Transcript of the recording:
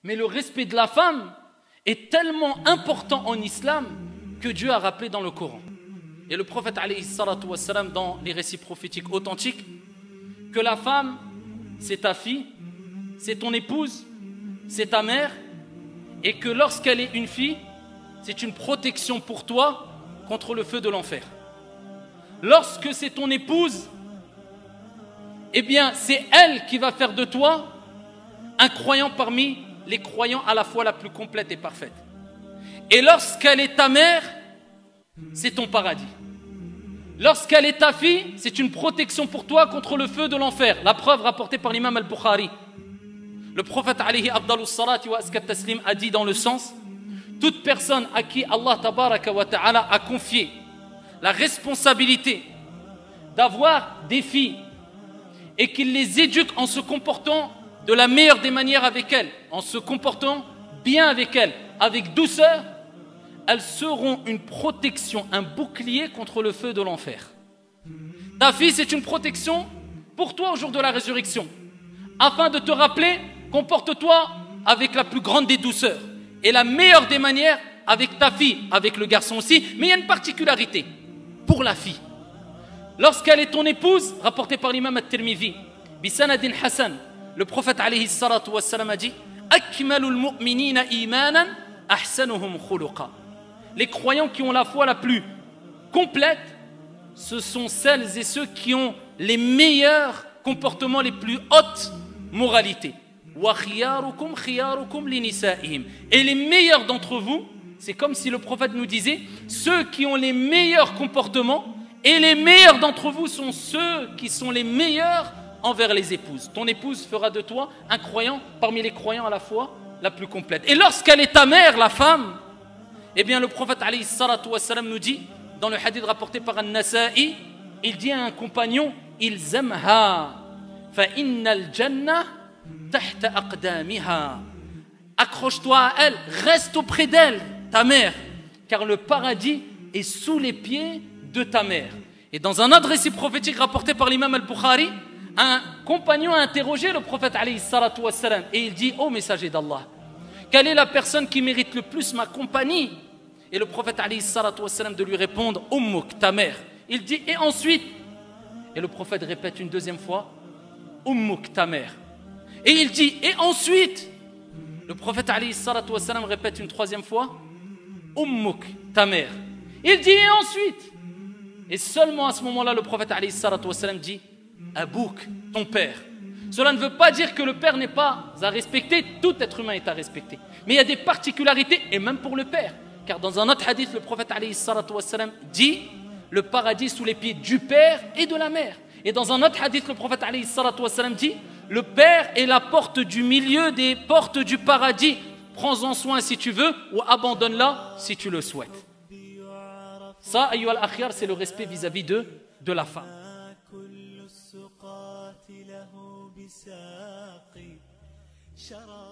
Mais le respect de la femme est tellement important en islam que Dieu a rappelé dans le Coran. Et le prophète alayhi salatu wassalam, dans les récits prophétiques authentiques, que la femme, c'est ta fille, c'est ton épouse, c'est ta mère, et que lorsqu'elle est une fille, c'est une protection pour toi contre le feu de l'enfer. Lorsque c'est ton épouse, eh bien c'est elle qui va faire de toi un croyant parmi les croyants à la fois la plus complète et parfaite. Et lorsqu'elle est ta mère, c'est ton paradis. Lorsqu'elle est ta fille, c'est une protection pour toi contre le feu de l'enfer. La preuve rapportée par l'imam al-Bukhari. Le prophète alayhi afdalus salati wa askat taslim a dit dans le sens: toute personne à qui Allah tabaraka wa ta'ala a confié la responsabilité d'avoir des filles et qu'il les éduque en se comportant de la meilleure des manières avec elles, en se comportant bien avec elles, avec douceur, elles seront une protection, un bouclier contre le feu de l'enfer. Ta fille, c'est une protection pour toi au jour de la résurrection, afin de te rappeler: comporte-toi avec la plus grande des douceurs et la meilleure des manières avec ta fille, avec le garçon aussi. Mais il y a une particularité pour la fille. Lorsqu'elle est ton épouse, rapporté par l'imam at-Tirmidhi, bisanadin Hassan, le prophète alayhi salatu wassalam a dit: akmalul mu'minina imanan ahsanuhum khuluqa. Les croyants qui ont la foi la plus complète, ce sont celles et ceux qui ont les meilleurs comportements, les plus hautes moralités. Et les meilleurs d'entre vous, c'est comme si le prophète nous disait: ceux qui ont les meilleurs comportements, et les meilleurs d'entre vous sont ceux qui sont les meilleurs envers les épouses. Ton épouse fera de toi un croyant parmi les croyants à la foi la plus complète. Et lorsqu'elle est ta mère, la femme, eh bien le prophète alayhi salatu wassalam nous dit, dans le hadith rapporté par An-Nasa'i, il dit à un compagnon: ilzamha fa innal jannah tahta aqdamiha. Accroche-toi à elle, reste auprès d'elle, ta mère, car le paradis est sous les pieds de ta mère. Et dans un autre récit prophétique rapporté par l'imam al-Bukhari, un compagnon a interrogé le prophète alayhi salatu wassalam et il dit: ô messager d'Allah, quelle est la personne qui mérite le plus ma compagnie? Et le prophète alayhi salatu wassalam de lui répondre: Ummuk, ta mère. Il dit: et ensuite? Et le prophète répète une deuxième fois: Ummuk, ta mère. Et il dit: et ensuite? Le prophète alayhi salatu wassalam répète une troisième fois: Ummuk, ta mère. Il dit: et ensuite? Et seulement à ce moment-là, le prophète alayhi salatu wassalam dit: Abouk, ton père. Cela ne veut pas dire que le père n'est pas à respecter, tout être humain est à respecter. Mais il y a des particularités, et même pour le père. Car dans un autre hadith, le prophète alayhi salatu wassalam dit: le paradis sous les pieds du père et de la mère. Et dans un autre hadith, le prophète alayhi salatu wassalam dit: le père est la porte du milieu des portes du paradis. Prends-en soin si tu veux, ou abandonne-la si tu le souhaites. Ça, ayyuhal akhyar, c'est le respect vis-à-vis de la femme. له بساقي شراب